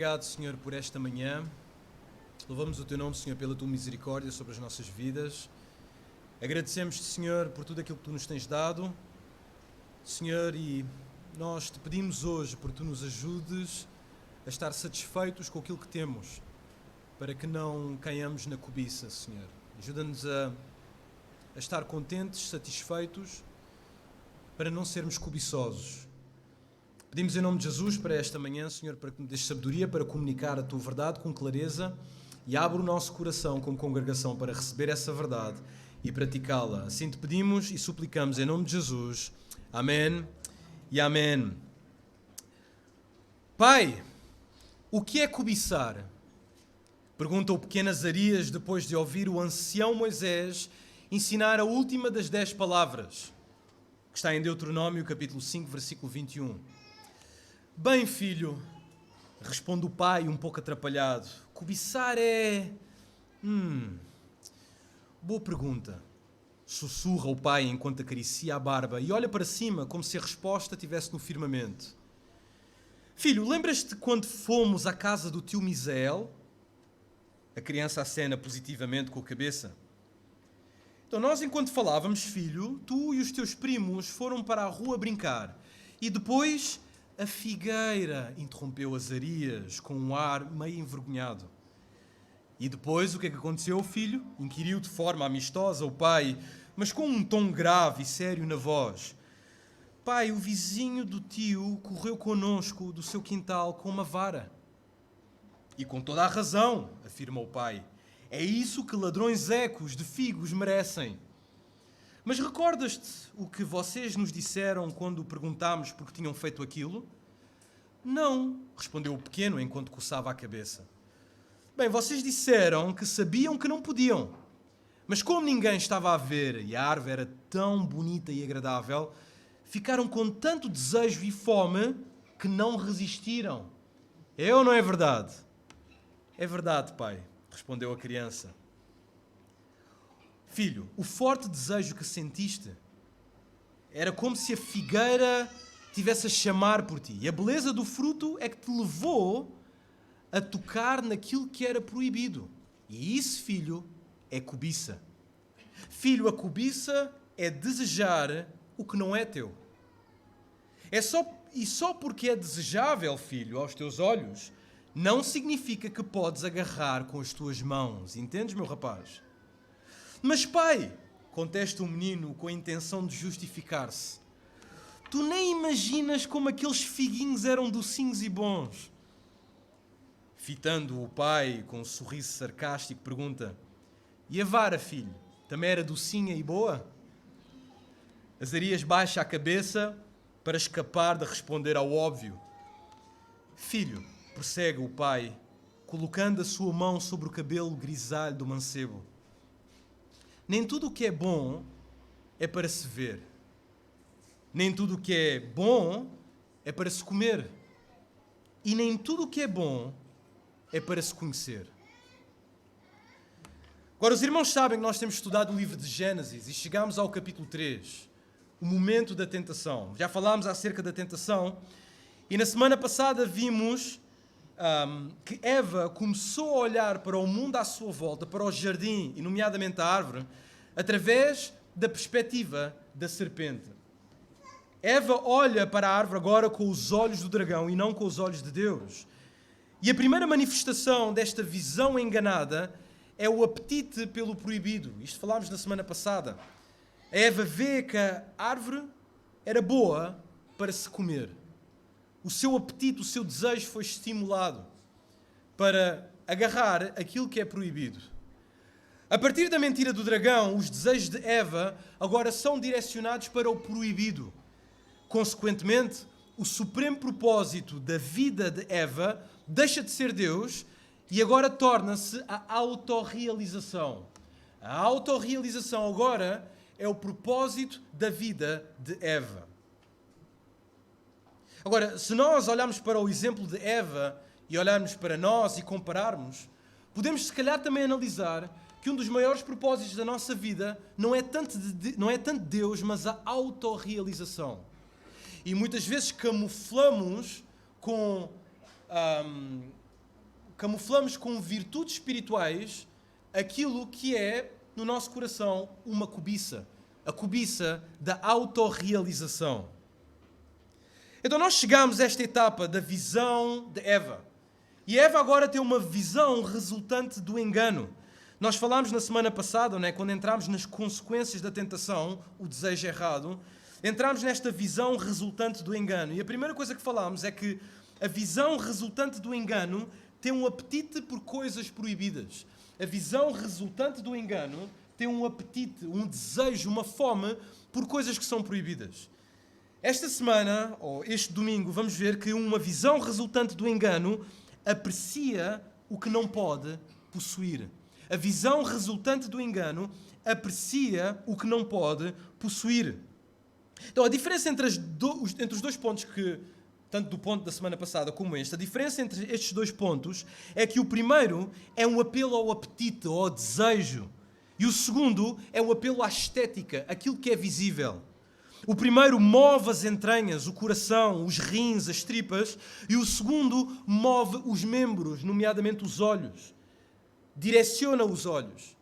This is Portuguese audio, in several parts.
Obrigado, Senhor, por esta manhã. Louvamos o Teu nome, Senhor, pela Tua misericórdia sobre as nossas vidas. Agradecemos-te, Senhor, por tudo aquilo que Tu nos tens dado. Senhor, e nós te pedimos hoje por Tu nos ajudes a estar satisfeitos com aquilo que temos, para que não caiamos na cobiça, Senhor. Ajuda-nos a estar contentes, satisfeitos, para não sermos cobiçosos. Pedimos em nome de Jesus para esta manhã, Senhor, para que nos deixes sabedoria para comunicar a Tua verdade com clareza e abra o nosso coração como congregação para receber essa verdade e praticá-la. Assim te pedimos e suplicamos em nome de Jesus. Amém e amém. Pai, o que é cobiçar? Pergunta o pequeno Azarias depois de ouvir o ancião Moisés ensinar a última das 10 palavras, que está em Deuteronômio capítulo 5, versículo 21. Bem, filho, responde o pai um pouco atrapalhado, cobiçar é... Boa pergunta, sussurra o pai enquanto acaricia a barba e olha para cima como se a resposta estivesse no firmamento. Filho, lembras-te quando fomos à casa do tio Misael? A criança acena positivamente com a cabeça. Então nós, enquanto falávamos, filho, tu e os teus primos foram para a rua brincar e depois... A figueira, interrompeu Azarias com um ar meio envergonhado. E depois, o que é que aconteceu, filho? Inquiriu de forma amistosa o pai, mas com um tom grave e sério na voz. Pai, o vizinho do tio correu connosco do seu quintal com uma vara. E com toda a razão, afirma o pai. É isso que ladrões ecos de figos merecem. Mas recordas-te o que vocês nos disseram quando perguntámos por que tinham feito aquilo? Não, respondeu o pequeno enquanto coçava a cabeça. Bem, vocês disseram que sabiam que não podiam. Mas como ninguém estava a ver e a árvore era tão bonita e agradável, ficaram com tanto desejo e fome que não resistiram. É ou não é verdade? É verdade, pai, respondeu a criança. Filho, o forte desejo que sentiste era como se a figueira tivesse a chamar por ti. E a beleza do fruto é que te levou a tocar naquilo que era proibido. E isso, filho, é cobiça. Filho, a cobiça é desejar o que não é teu. Só porque é desejável, filho, aos teus olhos, não significa que podes agarrar com as tuas mãos. Entendes, meu rapaz? Mas pai, contesta o menino com a intenção de justificar-se, tu nem imaginas como aqueles figuinhos eram docinhos e bons. Fitando o pai com um sorriso sarcástico, pergunta, e a vara, filho, também era docinha e boa? Azarias baixa a cabeça para escapar de responder ao óbvio. Filho, prossegue o pai, colocando a sua mão sobre o cabelo grisalho do mancebo. Nem tudo o que é bom é para se ver. Nem tudo o que é bom é para se comer. E nem tudo o que é bom é para se conhecer. Agora, os irmãos sabem que nós temos estudado o livro de Gênesis e chegamos ao capítulo 3, o momento da tentação. Já falámos acerca da tentação e na semana passada vimos que Eva começou a olhar para o mundo à sua volta, para o jardim, e nomeadamente a árvore, através da perspectiva da serpente. Eva olha para a árvore agora com os olhos do dragão e não com os olhos de Deus. E a primeira manifestação desta visão enganada é o apetite pelo proibido. Isto falámos na semana passada. A Eva vê que a árvore era boa para se comer. O seu apetite, o seu desejo foi estimulado para agarrar aquilo que é proibido. A partir da mentira do dragão, os desejos de Eva agora são direcionados para o proibido. Consequentemente, o supremo propósito da vida de Eva deixa de ser Deus e agora torna-se a autorrealização. A autorrealização agora é o propósito da vida de Eva. Agora, se nós olharmos para o exemplo de Eva e olharmos para nós e compararmos, podemos se calhar também analisar que um dos maiores propósitos da nossa vida não é tanto Deus, mas a autorrealização. E muitas vezes camuflamos com camuflamos com virtudes espirituais aquilo que é, no nosso coração, uma cobiça. A cobiça da autorrealização. Então nós chegamos a esta etapa da visão de Eva. E Eva agora tem uma visão resultante do engano. Nós falámos na semana passada, né, quando entramos nas consequências da tentação, o desejo errado, entramos nesta visão resultante do engano. E a primeira coisa que falámos é que a visão resultante do engano tem um apetite por coisas proibidas. A visão resultante do engano tem um apetite, um desejo, uma fome por coisas que são proibidas. Esta semana, ou este domingo, vamos ver que uma visão resultante do engano aprecia o que não pode possuir. A visão resultante do engano aprecia o que não pode possuir. Então, a diferença entre os dois pontos que, tanto do ponto da semana passada como este, a diferença entre estes dois pontos é que o primeiro é um apelo ao apetite, ao desejo, e o segundo é um apelo à estética, aquilo que é visível. O primeiro move as entranhas, o coração, os rins, as tripas, e o segundo move os membros, nomeadamente os olhos. Direciona os olhos.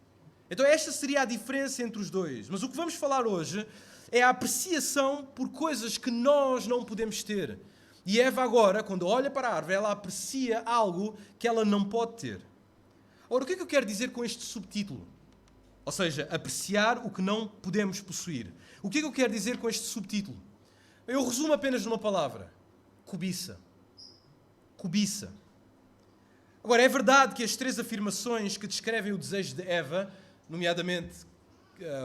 Então esta seria a diferença entre os dois. Mas o que vamos falar hoje é a apreciação por coisas que nós não podemos ter. E Eva agora, quando olha para a árvore, ela aprecia algo que ela não pode ter. Ora, o que é que eu quero dizer com este subtítulo? Ou seja, apreciar o que não podemos possuir. O que é que eu quero dizer com este subtítulo? Eu resumo apenas numa palavra. Cobiça. Cobiça. Agora, é verdade que as três afirmações que descrevem o desejo de Eva, nomeadamente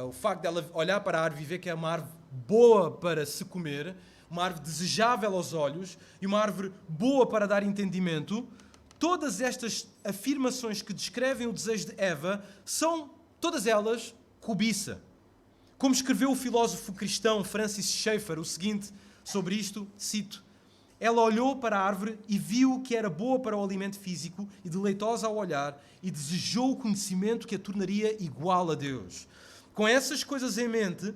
o facto de ela olhar para a árvore e ver que é uma árvore boa para se comer, uma árvore desejável aos olhos e uma árvore boa para dar entendimento, todas estas afirmações que descrevem o desejo de Eva são, todas elas, cobiça. Como escreveu o filósofo cristão Francis Schaeffer o seguinte sobre isto, cito: ela olhou para a árvore e viu que era boa para o alimento físico e deleitosa ao olhar e desejou o conhecimento que a tornaria igual a Deus. Com essas coisas em mente,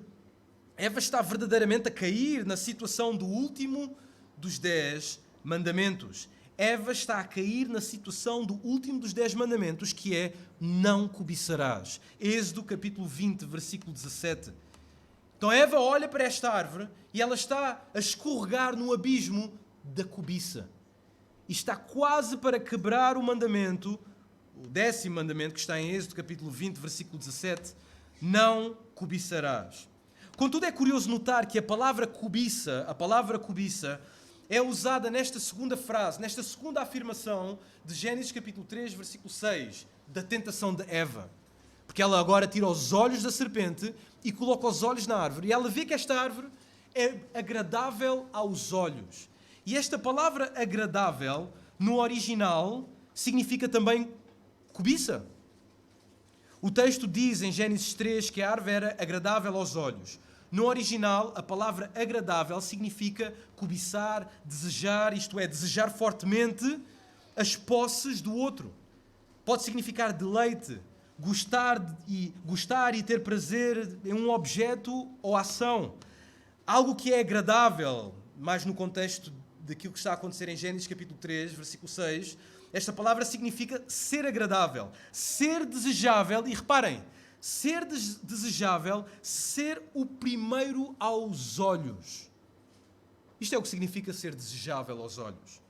Eva está verdadeiramente a cair na situação do último dos 10 mandamentos. Eva está a cair na situação do último dos 10 mandamentos, que é: não cobiçarás. Êxodo capítulo 20, versículo 17. Então Eva olha para esta árvore e ela está a escorregar no abismo da cobiça. E está quase para quebrar o mandamento, o 10º mandamento, que está em Êxodo capítulo 20, versículo 17. Não cobiçarás. Contudo, é curioso notar que a palavra cobiça, é usada nesta segunda frase, nesta segunda afirmação de Gênesis capítulo 3, versículo 6, da tentação de Eva. Porque ela agora tira os olhos da serpente e coloca os olhos na árvore. E ela vê que esta árvore é agradável aos olhos. E esta palavra agradável, no original, significa também cobiça. O texto diz em Gênesis 3 que a árvore era agradável aos olhos. No original, a palavra agradável significa cobiçar, desejar, isto é, desejar fortemente as posses do outro. Pode significar deleite, gostar e ter prazer em um objeto ou ação. Algo que é agradável, mais no contexto daquilo que está a acontecer em Gênesis capítulo 3, versículo 6, esta palavra significa ser agradável, ser desejável, e reparem, ser desejável, ser o primeiro aos olhos. Isto é o que significa ser desejável aos olhos.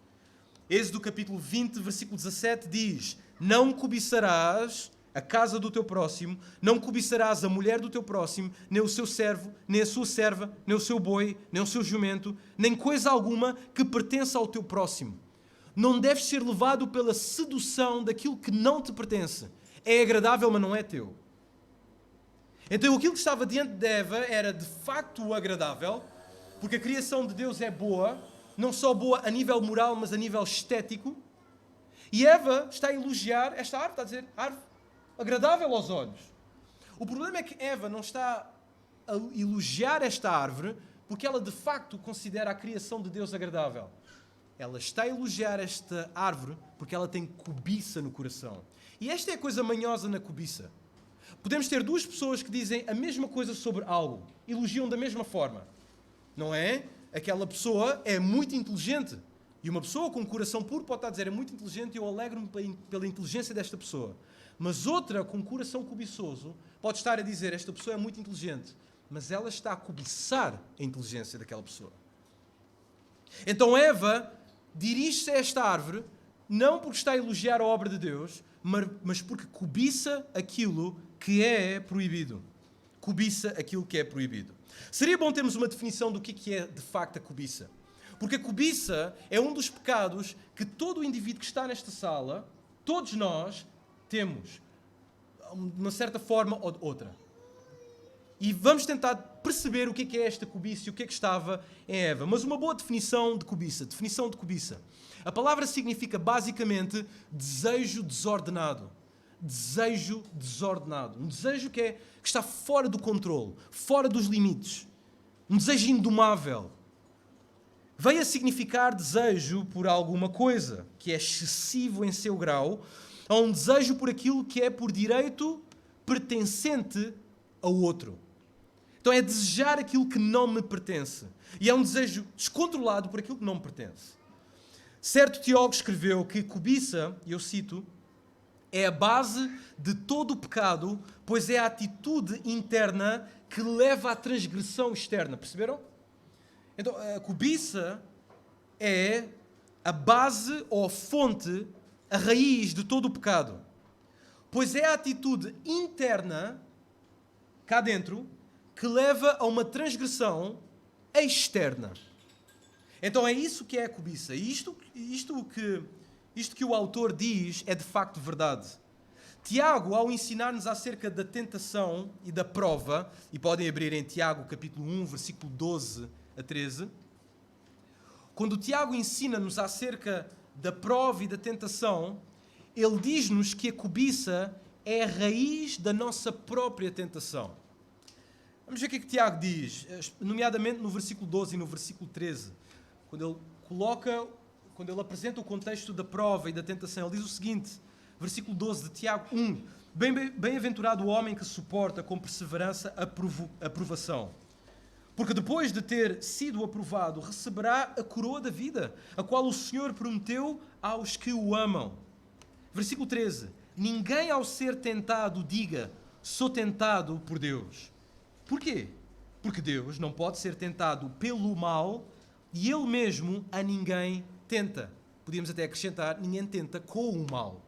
Êxodo capítulo 20, versículo 17 diz: não cobiçarás a casa do teu próximo, não cobiçarás a mulher do teu próximo, nem o seu servo, nem a sua serva, nem o seu boi, nem o seu jumento, nem coisa alguma que pertença ao teu próximo. Não deves ser levado pela sedução daquilo que não te pertence. É agradável, mas não é teu. Então aquilo que estava diante de Eva era de facto agradável, porque a criação de Deus é boa, não só boa a nível moral, mas a nível estético. E Eva está a elogiar esta árvore, está a dizer, árvore agradável aos olhos. O problema é que Eva não está a elogiar esta árvore porque ela de facto considera a criação de Deus agradável. Ela está a elogiar esta árvore porque ela tem cobiça no coração. E esta é a coisa manhosa na cobiça. Podemos ter duas pessoas que dizem a mesma coisa sobre algo, elogiam da mesma forma. Não é? Aquela pessoa é muito inteligente, E uma pessoa com um coração puro pode estar a dizer, é muito inteligente e eu alegro-me pela inteligência desta pessoa. Mas outra com um coração cobiçoso pode estar a dizer, esta pessoa é muito inteligente, mas ela está a cobiçar a inteligência daquela pessoa. Então Eva dirige-se a esta árvore, não porque está a elogiar a obra de Deus, mas porque cobiça aquilo que é proibido. Cobiça aquilo que é proibido. Seria bom termos uma definição do que é de facto a cobiça. Porque a cobiça é um dos pecados que todo o indivíduo que está nesta sala, todos nós, temos. De uma certa forma ou de outra. E vamos tentar perceber o que é esta cobiça e o que estava em Eva. Mas uma boa definição de cobiça. Definição de cobiça. A palavra significa basicamente desejo desordenado. Desejo desordenado. Um desejo que está fora do controle, fora dos limites. Um desejo indomável. Veio a significar desejo por alguma coisa que é excessivo em seu grau, ou um desejo por aquilo que é por direito pertencente ao outro. Então é desejar aquilo que não me pertence. E é um desejo descontrolado por aquilo que não me pertence. Certo teólogo escreveu que cobiça, e eu cito, é a base de todo o pecado, pois é a atitude interna que leva à transgressão externa. Perceberam? Então, a cobiça é a base ou a fonte, a raiz de todo o pecado. Pois é a atitude interna, cá dentro, que leva a uma transgressão externa. Então é isso que é a cobiça. E isto que o autor diz é de facto verdade. Tiago, ao ensinar-nos acerca da tentação e da prova, e podem abrir em Tiago capítulo 1, versículo 12 a 13, quando Tiago ensina-nos acerca da prova e da tentação, ele diz-nos que a cobiça é a raiz da nossa própria tentação. Vamos ver o que é que Tiago diz, nomeadamente no versículo 12 e no versículo 13. Quando ele apresenta o contexto da prova e da tentação, ele diz o seguinte, versículo 12 de Tiago 1, bem-aventurado o homem que suporta com perseverança a provação. Porque depois de ter sido aprovado, receberá a coroa da vida, a qual o Senhor prometeu aos que o amam. Versículo 13. Ninguém ao ser tentado diga, sou tentado por Deus. Porquê? Porque Deus não pode ser tentado pelo mal e Ele mesmo a ninguém tenta. Podíamos até acrescentar, ninguém tenta com o mal.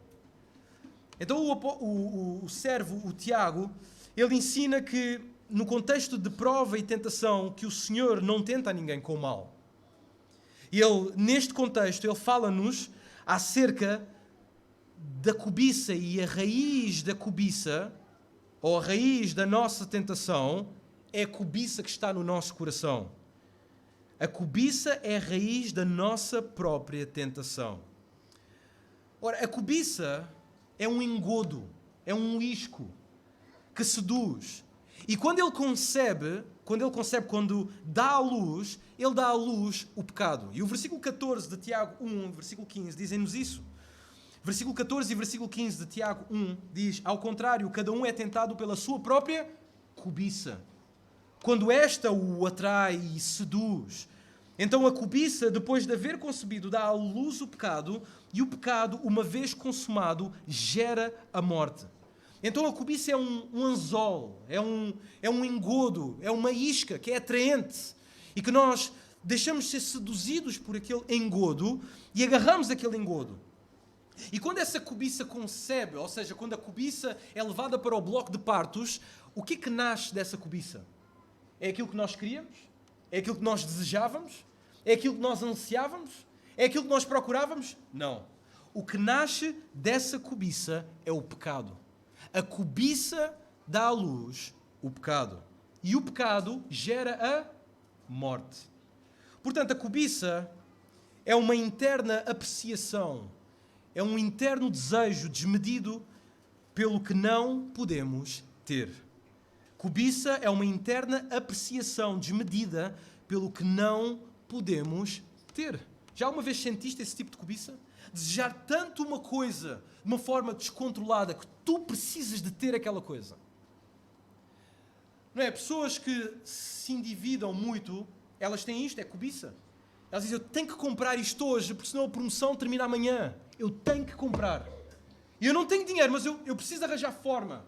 Então o servo, o Tiago, ele ensina que no contexto de prova e tentação, que o Senhor não tenta a ninguém com o mal. E ele, neste contexto, ele fala-nos acerca da cobiça, e a raiz da cobiça, ou a raiz da nossa tentação, é a cobiça que está no nosso coração. A cobiça é a raiz da nossa própria tentação. Ora, a cobiça é um engodo, é um isco que seduz. E quando dá à luz, ele dá à luz o pecado. E o versículo 14 de Tiago 1, versículo 15, dizem-nos isso. Versículo 14 e versículo 15 de Tiago 1 diz, ao contrário, cada um é tentado pela sua própria cobiça. Quando esta o atrai e seduz. Então a cobiça, depois de haver concebido, dá à luz o pecado, e o pecado, uma vez consumado, gera a morte. Então a cobiça é um anzol, é um engodo, é uma isca que é atraente e que nós deixamos ser seduzidos por aquele engodo e agarramos aquele engodo. E quando essa cobiça concebe, ou seja, quando a cobiça é levada para o bloco de partos, o que é que nasce dessa cobiça? É aquilo que nós queríamos? É aquilo que nós desejávamos? É aquilo que nós ansiávamos? É aquilo que nós procurávamos? Não. O que nasce dessa cobiça é o pecado. A cobiça dá à luz o pecado. E o pecado gera a morte. Portanto, a cobiça é uma interna apreciação, é um interno desejo desmedido pelo que não podemos ter. Cobiça é uma interna apreciação desmedida pelo que não podemos ter. Já alguma vez sentiste esse tipo de cobiça? Desejar tanto uma coisa de uma forma descontrolada que tu precisas de ter aquela coisa. Não é? Pessoas que se endividam muito, elas têm isto, é cobiça. Ela diz, eu tenho que comprar isto hoje, porque senão a promoção termina amanhã. Eu tenho que comprar. E eu não tenho dinheiro, mas eu preciso arranjar forma.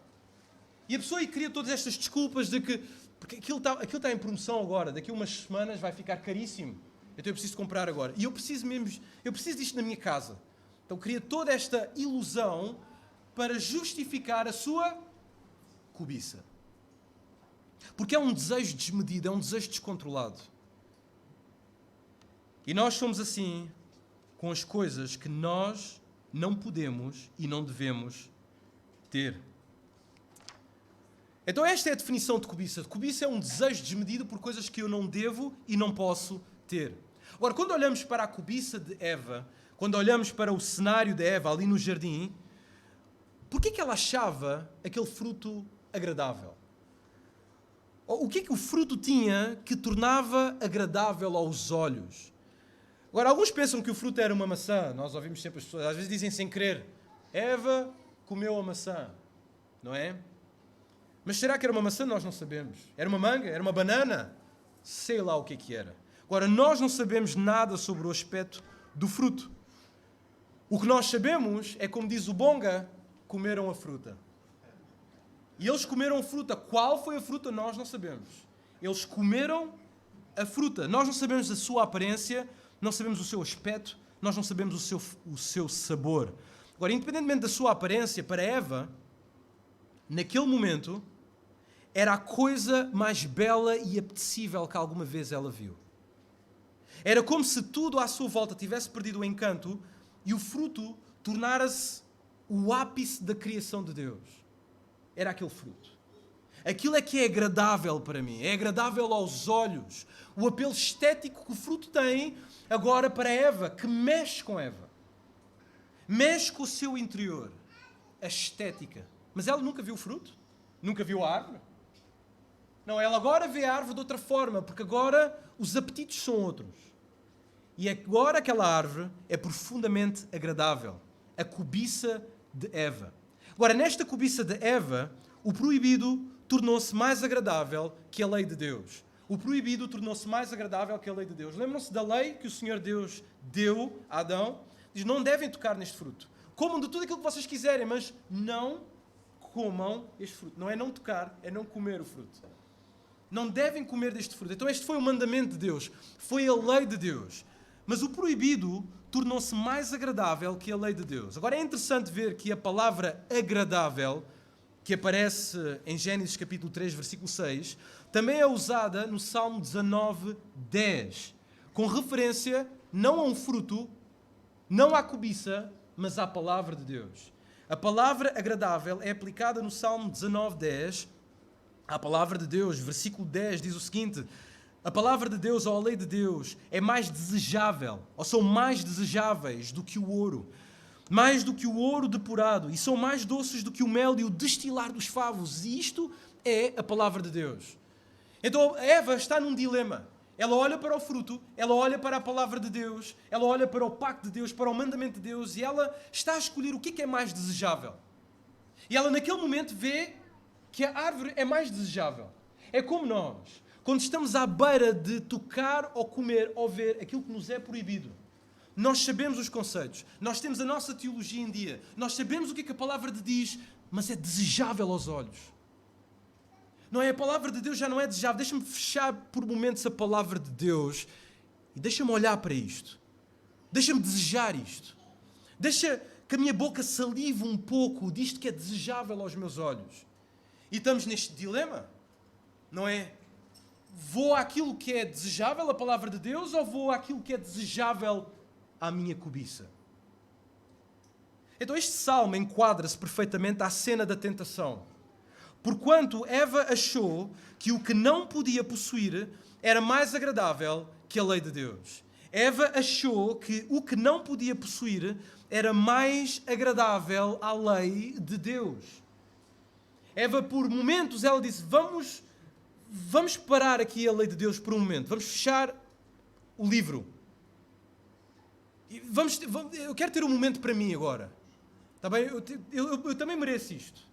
E a pessoa aí cria todas estas desculpas de que porque aquilo está em promoção agora, daqui a umas semanas vai ficar caríssimo. Então eu preciso comprar agora. E eu preciso disto na minha casa. Então cria toda esta ilusão para justificar a sua cobiça. Porque é um desejo desmedido, é um desejo descontrolado. E nós somos assim com as coisas que nós não podemos e não devemos ter. Então esta é a definição de cobiça. Cobiça é um desejo desmedido por coisas que eu não devo e não posso ter. Agora, quando olhamos para a cobiça de Eva, quando olhamos para o cenário de Eva ali no jardim, porquê que ela achava aquele fruto agradável? O que é que o fruto tinha que tornava agradável aos olhos? Agora, alguns pensam que o fruto era uma maçã. Nós ouvimos sempre as pessoas, às vezes dizem sem querer, Eva comeu a maçã, não é? Mas será que era uma maçã? Nós não sabemos. Era uma manga? Era uma banana? Sei lá o que era. Agora, nós não sabemos nada sobre o aspecto do fruto. O que nós sabemos é, como diz o Bonga, comeram a fruta. E eles comeram a fruta. Qual foi a fruta? Nós não sabemos. Eles comeram a fruta. Nós não sabemos a sua aparência, não sabemos o seu aspecto, nós não sabemos o seu sabor. Agora, independentemente da sua aparência, para Eva, naquele momento, era a coisa mais bela e apetecível que alguma vez ela viu. Era como se tudo à sua volta tivesse perdido o encanto e o fruto tornara-se o ápice da criação de Deus. Era aquele fruto. Aquilo é que é agradável para mim, é agradável aos olhos. O apelo estético que o fruto tem agora para Eva, que mexe com Eva. Mexe com o seu interior. A estética. Mas ela nunca viu o fruto? Nunca viu a árvore? Não, ela agora vê a árvore de outra forma, porque agora os apetites são outros. E agora aquela árvore é profundamente agradável. A cobiça de Eva. Agora, nesta cobiça de Eva, o proibido tornou-se mais agradável que a lei de Deus. O proibido tornou-se mais agradável que a lei de Deus. Lembram-se da lei que o Senhor Deus deu a Adão? Diz, não devem tocar neste fruto. Comam de tudo aquilo que vocês quiserem, mas não comam este fruto. Não é não tocar, é não comer o fruto. Não devem comer deste fruto. Então este foi o mandamento de Deus. Foi a lei de Deus. Mas o proibido tornou-se mais agradável que a lei de Deus. Agora é interessante ver que a palavra agradável, que aparece em Gênesis capítulo 3, versículo 6, também é usada no Salmo 19, 10, com referência não a um fruto, não à cobiça, mas à palavra de Deus. A palavra agradável é aplicada no Salmo 19, 10, à palavra de Deus. Versículo 10 diz o seguinte: a palavra de Deus ou a lei de Deus é mais desejável, ou são mais desejáveis do que o ouro, mais do que o ouro depurado, e são mais doces do que o mel e o destilar dos favos. E isto é a palavra de Deus. Então Eva está num dilema. Ela olha para o fruto, ela olha para a palavra de Deus, ela olha para o pacto de Deus, para o mandamento de Deus, e ela está a escolher o que é mais desejável. E ela naquele momento vê que a árvore é mais desejável. É como nós, quando estamos à beira de tocar ou comer ou ver aquilo que nos é proibido. Nós sabemos os conceitos, nós temos a nossa teologia em dia, nós sabemos o que a palavra de Deus diz, mas é desejável aos olhos. Não é? A palavra de Deus já não é desejável. Deixa-me fechar por momentos a palavra de Deus e deixa-me olhar para isto. Deixa-me desejar isto. Deixa que a minha boca salive um pouco disto que é desejável aos meus olhos. E estamos neste dilema, não é? Vou àquilo que é desejável, a palavra de Deus, ou vou àquilo que é desejável à minha cobiça? Então este salmo enquadra-se perfeitamente à cena da tentação. Porquanto Eva achou que o que não podia possuir era mais agradável que a lei de Deus. Eva achou que o que não podia possuir era mais agradável à lei de Deus. Eva, por momentos, ela disse, vamos parar aqui a lei de Deus por um momento. Vamos fechar o livro. Eu quero ter um momento para mim agora. Está bem? Eu também mereço isto.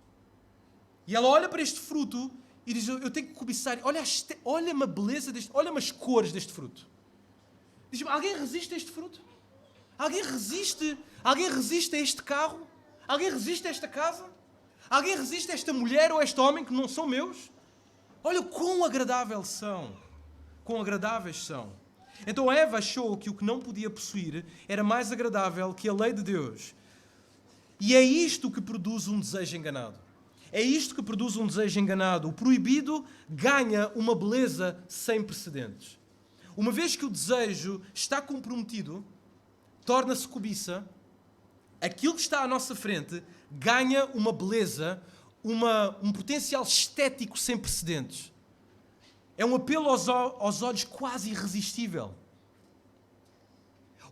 E ela olha para este fruto e diz, eu tenho que cobiçar. Olha-me a beleza deste, olha-me as cores deste fruto. Diz-me, alguém resiste a este fruto? Alguém resiste? Alguém resiste a este carro? Alguém resiste a esta casa? Alguém resiste a esta mulher ou a este homem que não são meus? Olha quão agradáveis são. Quão agradáveis são. Então Eva achou que o que não podia possuir era mais agradável que a lei de Deus. E é isto que produz um desejo enganado. É isto que produz um desejo enganado. O proibido ganha uma beleza sem precedentes. Uma vez que o desejo está comprometido, torna-se cobiça, aquilo que está à nossa frente ganha uma beleza, um potencial estético sem precedentes. É um apelo aos olhos quase irresistível.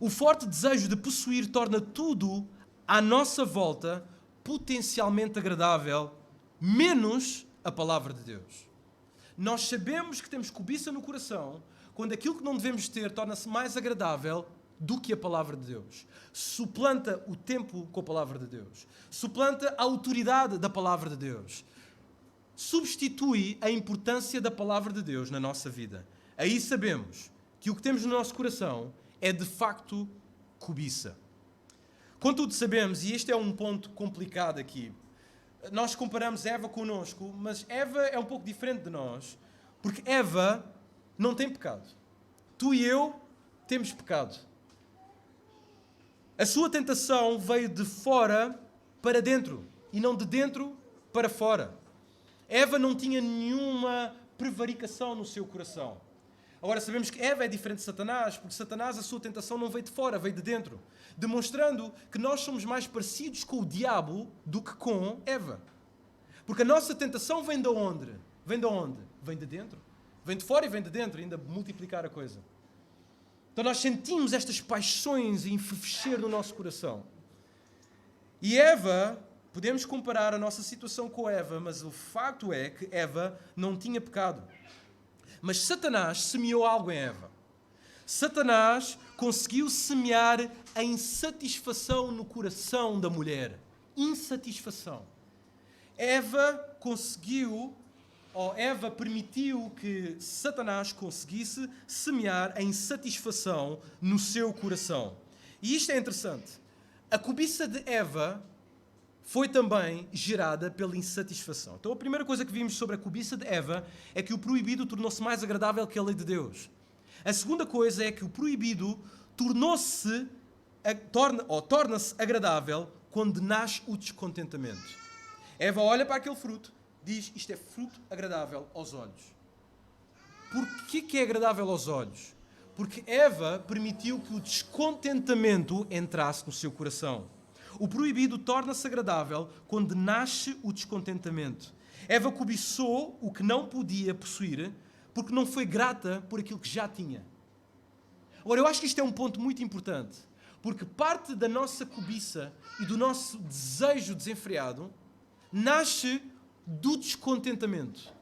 O forte desejo de possuir torna tudo à nossa volta potencialmente agradável, menos a palavra de Deus. Nós sabemos que temos cobiça no coração quando aquilo que não devemos ter torna-se mais agradável do que a palavra de Deus. Suplanta o tempo com a palavra de Deus. Suplanta a autoridade da palavra de Deus. Substitui a importância da palavra de Deus na nossa vida. Aí sabemos que o que temos no nosso coração é de facto cobiça. Contudo sabemos, e este é um ponto complicado aqui, nós comparamos Eva connosco, mas Eva é um pouco diferente de nós, porque Eva não tem pecado. Tu e eu temos pecado. A sua tentação veio de fora para dentro e não de dentro para fora. Eva não tinha nenhuma prevaricação no seu coração. Agora sabemos que Eva é diferente de Satanás, porque Satanás, a sua tentação não veio de fora, veio de dentro. Demonstrando que nós somos mais parecidos com o diabo do que com Eva. Porque a nossa tentação vem de onde? Vem de onde? Vem de dentro. Vem de fora e vem de dentro, ainda multiplicar a coisa. Então nós sentimos estas paixões a enfervescer no nosso coração. E Eva, podemos comparar a nossa situação com Eva, mas o facto é que Eva não tinha pecado. Mas Satanás semeou algo em Eva. Satanás conseguiu semear a insatisfação no coração da mulher. Insatisfação. Eva permitiu que Satanás conseguisse semear a insatisfação no seu coração. E isto é interessante. A cobiça de Eva foi também gerada pela insatisfação. Então a primeira coisa que vimos sobre a cobiça de Eva é que o proibido tornou-se mais agradável que a lei de Deus. A segunda coisa é que o proibido torna-se agradável quando nasce o descontentamento. Eva olha para aquele fruto, diz, isto é fruto agradável aos olhos. Porquê que é agradável aos olhos? Porque Eva permitiu que o descontentamento entrasse no seu coração. O proibido torna-se agradável quando nasce o descontentamento. Eva cobiçou o que não podia possuir porque não foi grata por aquilo que já tinha. Agora, eu acho que isto é um ponto muito importante, porque parte da nossa cobiça e do nosso desejo desenfreado nasce do descontentamento.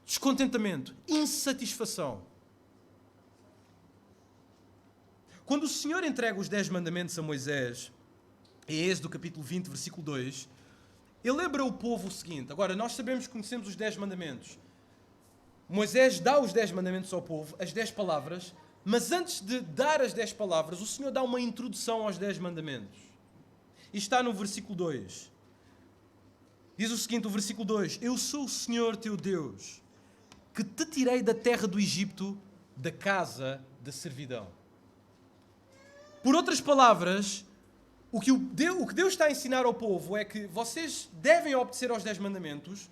Descontentamento, insatisfação. Quando o Senhor entrega os 10 mandamentos a Moisés, em Êxodo capítulo 20, versículo 2, ele lembra o povo o seguinte. Agora, nós sabemos que conhecemos os 10 mandamentos. Moisés dá os 10 mandamentos ao povo, as 10 palavras, mas antes de dar as 10 palavras, o Senhor dá uma introdução aos 10 mandamentos. E está no versículo 2. Diz o seguinte, o versículo 2: Eu sou o Senhor teu Deus, que te tirei da terra do Egito, da casa da servidão. Por outras palavras, o que Deus está a ensinar ao povo é que vocês devem obedecer aos 10 mandamentos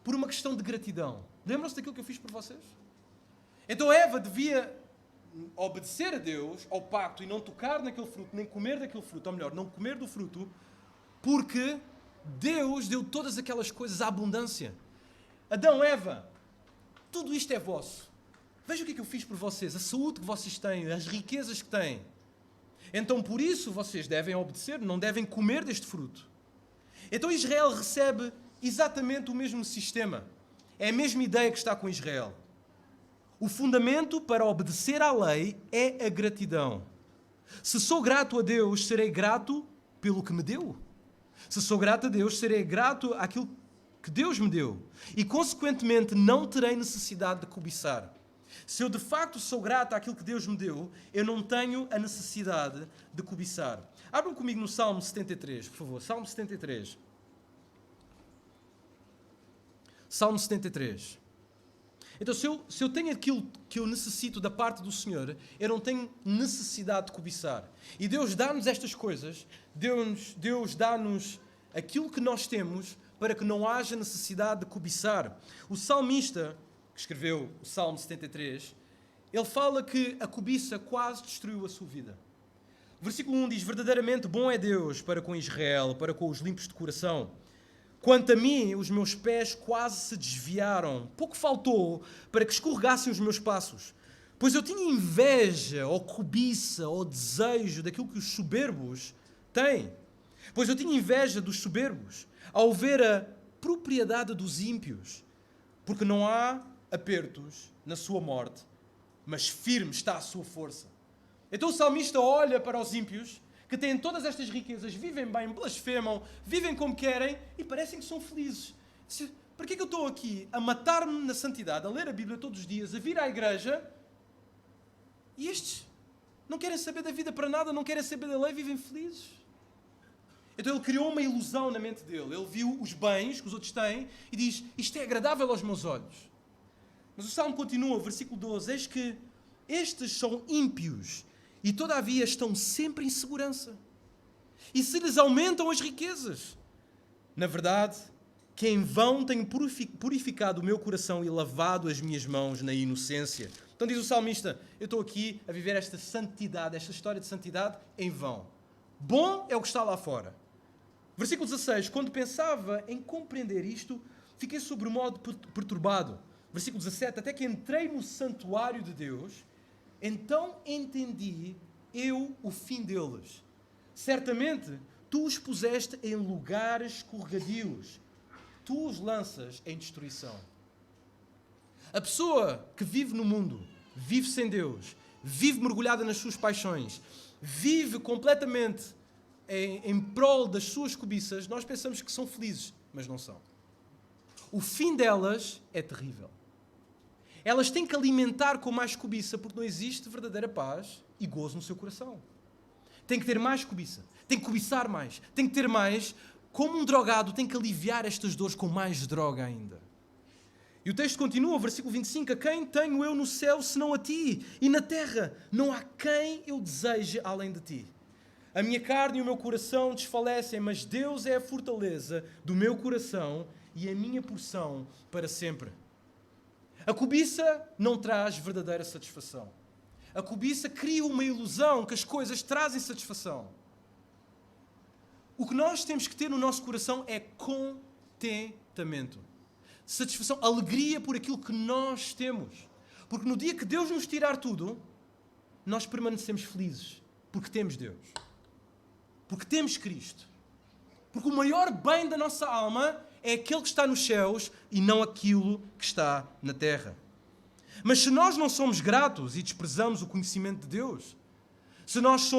por uma questão de gratidão. Lembram-se daquilo que eu fiz por vocês? Então Eva devia obedecer a Deus, ao pacto, e não tocar naquele fruto, nem comer daquele fruto, ou melhor, não comer do fruto, porque Deus deu todas aquelas coisas à abundância. Adão, Eva, tudo isto é vosso. Veja o que é que eu fiz por vocês, a saúde que vocês têm, as riquezas que têm. Então, por isso, vocês devem obedecer, não devem comer deste fruto. Então, Israel recebe exatamente o mesmo sistema. É a mesma ideia que está com Israel. O fundamento para obedecer à lei é a gratidão. Se sou grato a Deus, serei grato pelo que me deu. Se sou grato a Deus, serei grato àquilo que Deus me deu. E, consequentemente, não terei necessidade de cobiçar. Se eu de facto sou grato àquilo que Deus me deu, eu não tenho a necessidade de cobiçar. Abram comigo no Salmo 73, por favor. Salmo 73. Salmo 73. Então, se eu tenho aquilo que eu necessito da parte do Senhor, eu não tenho necessidade de cobiçar. E Deus dá-nos estas coisas, Deus dá-nos aquilo que nós temos para que não haja necessidade de cobiçar. O salmista, que escreveu o Salmo 73, ele fala que a cobiça quase destruiu a sua vida. O versículo 1 diz: verdadeiramente bom é Deus para com Israel, para com os limpos de coração. Quanto a mim, os meus pés quase se desviaram. Pouco faltou para que escorregassem os meus passos. Pois eu tinha inveja, ou cobiça, ou desejo daquilo que os soberbos têm. Pois eu tinha inveja dos soberbos, ao ver a propriedade dos ímpios. Porque não há apertos na sua morte, mas firme está a sua força. Então o salmista olha para os ímpios, que têm todas estas riquezas, vivem bem, blasfemam, vivem como querem e parecem que são felizes. Para que é que eu estou aqui a matar-me na santidade, a ler a Bíblia todos os dias, a vir à igreja, e estes não querem saber da vida para nada, não querem saber da lei, vivem felizes? Então ele criou uma ilusão na mente dele. Ele viu os bens que os outros têm e diz: isto é agradável aos meus olhos. Mas o Salmo continua, versículo 12: eis que estes são ímpios e todavia estão sempre em segurança. E se lhes aumentam as riquezas? Na verdade, que em vão tenho purificado o meu coração e lavado as minhas mãos na inocência. Então diz o salmista: eu estou aqui a viver esta santidade, esta história de santidade em vão. Bom é o que está lá fora. Versículo 16: quando pensava em compreender isto, fiquei sobre o modo perturbado. Versículo 17: até que entrei no santuário de Deus, então entendi eu o fim deles. Certamente, tu os puseste em lugares escorregadios. Tu os lanças em destruição. A pessoa que vive no mundo, vive sem Deus, vive mergulhada nas suas paixões, vive completamente em prol das suas cobiças, nós pensamos que são felizes, mas não são. O fim delas é terrível. Elas têm que alimentar com mais cobiça, porque não existe verdadeira paz e gozo no seu coração. Tem que ter mais cobiça, tem que cobiçar mais, tem que ter mais. Como um drogado, tem que aliviar estas dores com mais droga ainda. E o texto continua, versículo 25: a quem tenho eu no céu senão a ti? E na terra não há quem eu deseje além de ti. A minha carne e o meu coração desfalecem, mas Deus é a fortaleza do meu coração e a minha porção para sempre. A cobiça não traz verdadeira satisfação. A cobiça cria uma ilusão que as coisas trazem satisfação. O que nós temos que ter no nosso coração é contentamento. Satisfação, alegria por aquilo que nós temos. Porque no dia que Deus nos tirar tudo, nós permanecemos felizes. Porque temos Deus. Porque temos Cristo. Porque o maior bem da nossa alma é aquele que está nos céus e não aquilo que está na terra. Mas se nós não somos gratos e desprezamos o conhecimento de Deus, se nós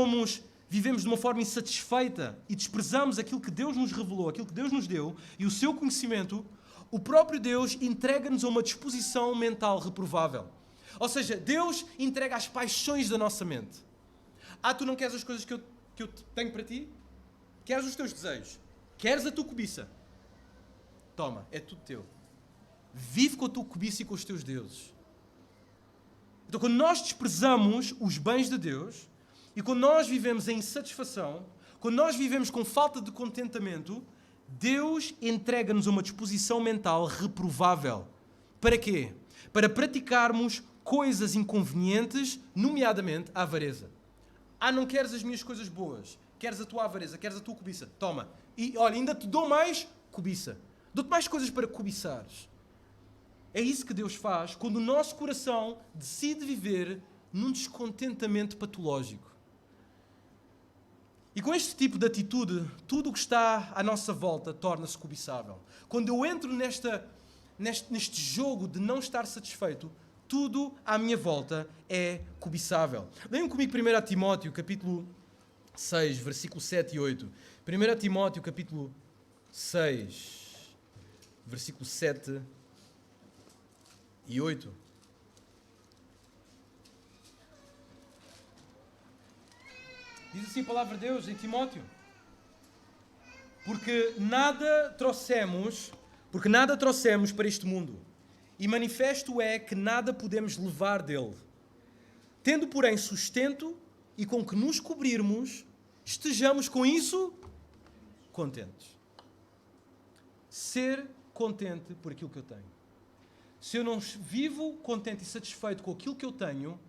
vivemos de uma forma insatisfeita e desprezamos aquilo que Deus nos revelou, aquilo que Deus nos deu e o seu conhecimento, o próprio Deus entrega-nos a uma disposição mental reprovável. Ou seja, Deus entrega as paixões da nossa mente. Tu não queres as coisas que eu tenho para ti? Queres os teus desejos? Queres a tua cobiça? Toma, é tudo teu. Vive com a tua cobiça e com os teus deuses. Então, quando nós desprezamos os bens de Deus e quando nós vivemos em insatisfação, quando nós vivemos com falta de contentamento, Deus entrega-nos uma disposição mental reprovável. Para quê? Para praticarmos coisas inconvenientes, nomeadamente a avareza. Não queres as minhas coisas boas, queres a tua avareza, queres a tua cobiça, toma. E olha, ainda te dou mais cobiça. Dou-te mais coisas para cobiçares. É isso que Deus faz quando o nosso coração decide viver num descontentamento patológico. E com este tipo de atitude, tudo o que está à nossa volta torna-se cobiçável. Quando eu entro neste jogo de não estar satisfeito, tudo à minha volta é cobiçável. Leiam comigo 1 Timóteo, capítulo 6, versículo 7 e 8. 1 Timóteo, capítulo 6, versículo 7 e 8. Diz assim a palavra de Deus em Timóteo. Porque nada trouxemos para este mundo, e manifesto é que nada podemos levar dele. Tendo, porém, sustento e com que nos cobrirmos, estejamos com isso contentes. Ser contente por aquilo que eu tenho. Se eu não vivo contente e satisfeito com aquilo que eu tenho,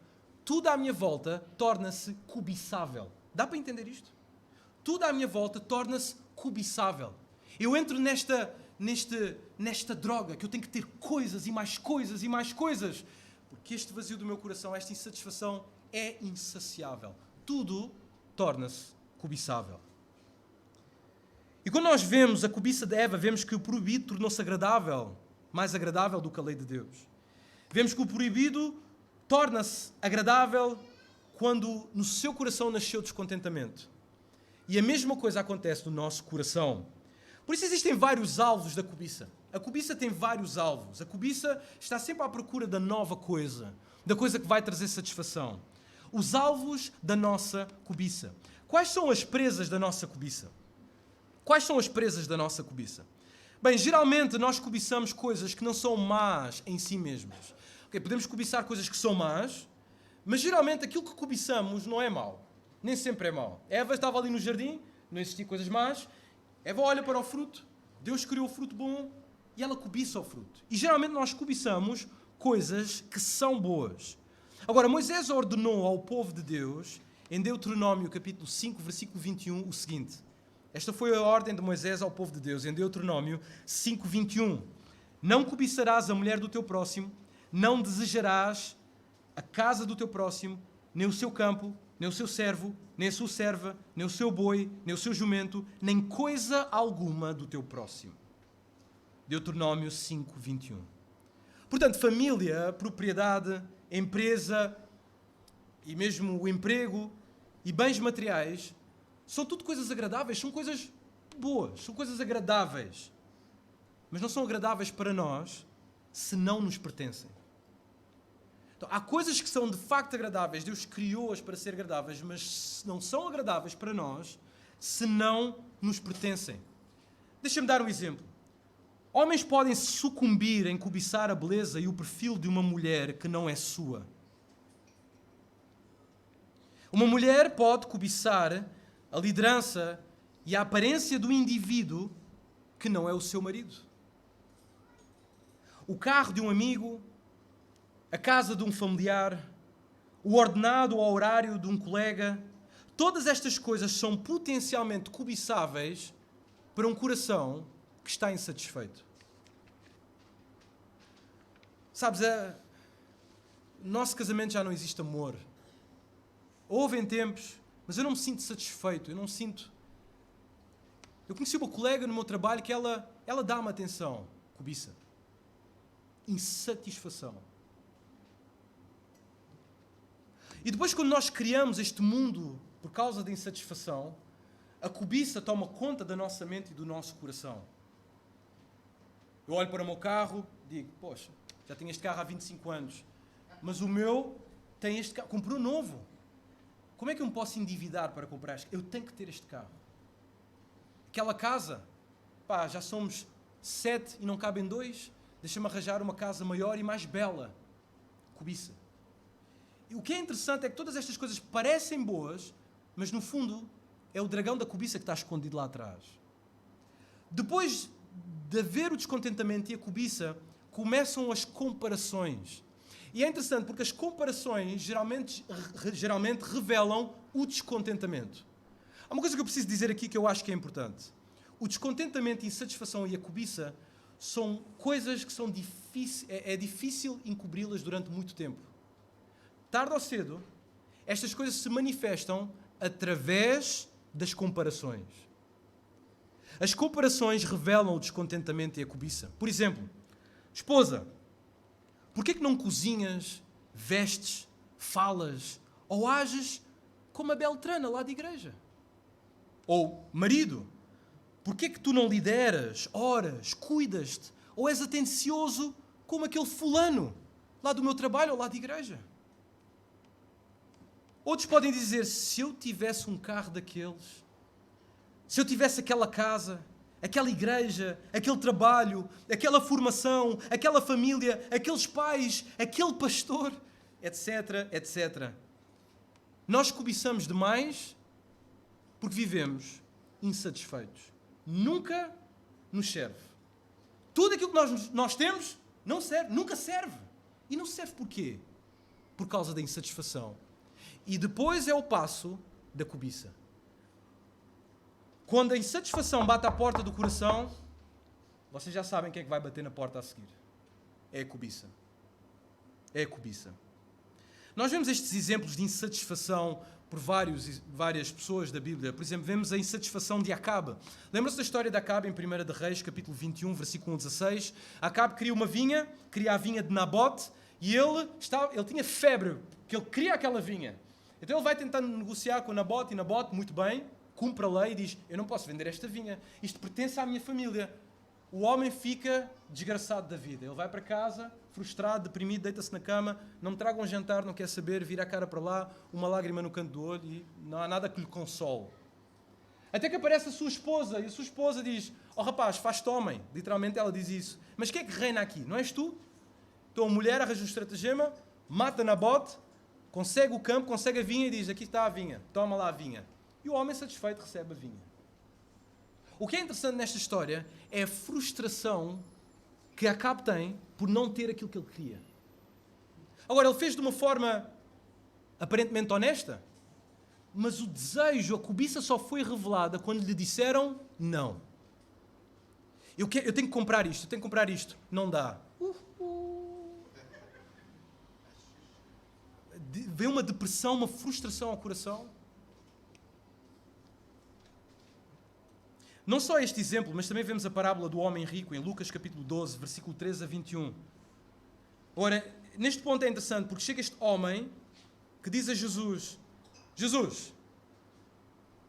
tudo à minha volta torna-se cobiçável. Dá para entender isto? Tudo à minha volta torna-se cobiçável. Eu entro nesta droga que eu tenho que ter coisas e mais coisas e mais coisas. Porque este vazio do meu coração, esta insatisfação é insaciável. Tudo torna-se cobiçável. E quando nós vemos a cobiça de Eva, vemos que o proibido tornou-se agradável, mais agradável do que a lei de Deus. Vemos que o proibido torna-se agradável quando no seu coração nasceu descontentamento. E a mesma coisa acontece no nosso coração. Por isso existem vários alvos da cobiça. A cobiça tem vários alvos. A cobiça está sempre à procura da nova coisa, da coisa que vai trazer satisfação. Os alvos da nossa cobiça. Quais são as presas da nossa cobiça? Quais são as presas da nossa cobiça? Bem, geralmente nós cobiçamos coisas que não são más em si mesmas. Okay, podemos cobiçar coisas que são más, mas geralmente aquilo que cobiçamos não é mau. Nem sempre é mau. Eva estava ali no jardim, não existiam coisas más. Eva olha para o fruto, Deus criou o fruto bom e ela cobiça o fruto. E geralmente nós cobiçamos coisas que são boas. Agora, Moisés ordenou ao povo de Deus, em Deuteronômio capítulo 5, versículo 21, o seguinte. Esta foi a ordem de Moisés ao povo de Deus, em Deuteronômio 5, 21. Não cobiçarás a mulher do teu próximo, não desejarás a casa do teu próximo, nem o seu campo, nem o seu servo, nem a sua serva, nem o seu boi, nem o seu jumento, nem coisa alguma do teu próximo. Deuteronômio 5, 21. Portanto, família, propriedade, empresa e mesmo o emprego e bens materiais são tudo coisas agradáveis, são coisas boas, são coisas agradáveis. Mas não são agradáveis para nós se não nos pertencem. Então, há coisas que são de facto agradáveis, Deus criou-as para ser agradáveis, mas não são agradáveis para nós se não nos pertencem. Deixa-me dar um exemplo. Homens podem sucumbir em cobiçar a beleza e o perfil de uma mulher que não é sua. Uma mulher pode cobiçar a liderança e a aparência do indivíduo que não é o seu marido. O carro de um amigo, a casa de um familiar, o ordenado ou horário de um colega, todas estas coisas são potencialmente cobiçáveis para um coração que está insatisfeito. Sabes, no nosso casamento já não existe amor. Houve em tempos, mas eu não me sinto satisfeito, eu não me sinto... Eu conheci uma colega no meu trabalho que ela dá-me atenção, cobiça. Insatisfação. E depois, quando nós criamos este mundo por causa da insatisfação, a cobiça toma conta da nossa mente e do nosso coração. Eu olho para o meu carro e digo, poxa, já tenho este carro há 25 anos, mas o meu tem este carro, comprou novo. Como é que eu me posso endividar para comprar este carro? Eu tenho que ter este carro. Aquela casa, pá, já somos 7 e não cabem 2, deixa-me arranjar uma casa maior e mais bela. Cobiça. E o que é interessante é que todas estas coisas parecem boas, mas no fundo é o dragão da cobiça que está escondido lá atrás. Depois de haver o descontentamento e a cobiça, começam as comparações. E é interessante porque as comparações geralmente revelam o descontentamento. Há uma coisa que eu preciso dizer aqui que eu acho que é importante. O descontentamento, a insatisfação e a cobiça são coisas que são é difícil encobri-las durante muito tempo. Tarde ou cedo, estas coisas se manifestam através das comparações. As comparações revelam o descontentamento e a cobiça. Por exemplo, esposa, porquê que não cozinhas, vestes, falas ou ages como a Beltrana lá de igreja? Ou marido, porquê que tu não lideras, oras, cuidas-te ou és atencioso como aquele fulano lá do meu trabalho ou lá de igreja? Outros podem dizer, se eu tivesse um carro daqueles, se eu tivesse aquela casa, aquela igreja, aquele trabalho, aquela formação, aquela família, aqueles pais, aquele pastor, etc, etc. Nós cobiçamos demais porque vivemos insatisfeitos. Nunca nos serve. Tudo aquilo que nós temos não serve, nunca serve. E não serve porquê? Por causa da insatisfação. E depois é o passo da cobiça. Quando a insatisfação bate à porta do coração, vocês já sabem quem é que vai bater na porta a seguir. É a cobiça. É a cobiça. Nós vemos estes exemplos de insatisfação por várias pessoas da Bíblia. Por exemplo, vemos a insatisfação de Acabe. Lembra-se da história de Acabe em 1 de Reis, capítulo 21, versículo 16? Acabe queria uma vinha, queria a vinha de Nabote, e ele tinha febre, que ele queria aquela vinha. Então ele vai tentando negociar com Nabote, e Nabote, muito bem, cumpre a lei e diz, eu não posso vender esta vinha, isto pertence à minha família. O homem fica desgraçado da vida. Ele vai para casa, frustrado, deprimido, deita-se na cama, não me traga um jantar, não quer saber, vira a cara para lá, uma lágrima no canto do olho e não há nada que lhe console. Até que aparece a sua esposa, e a sua esposa diz, rapaz, faz-te homem. Literalmente ela diz isso. Mas quem é que reina aqui? Não és tu? Então a mulher arranja um estratagema, mata Nabote, consegue o campo, consegue a vinha e diz, aqui está a vinha, toma lá a vinha. E o homem satisfeito recebe a vinha. O que é interessante nesta história é a frustração que Acabe tem por não ter aquilo que ele queria. Agora, ele fez de uma forma aparentemente honesta, mas o desejo, a cobiça só foi revelada quando lhe disseram não. Eu tenho que comprar isto, Não dá. Vem uma depressão, uma frustração ao coração. Não só este exemplo, mas também vemos a parábola do homem rico em Lucas capítulo 12, versículo 13 a 21. Ora, neste ponto é interessante, porque chega este homem que diz a Jesus, Jesus,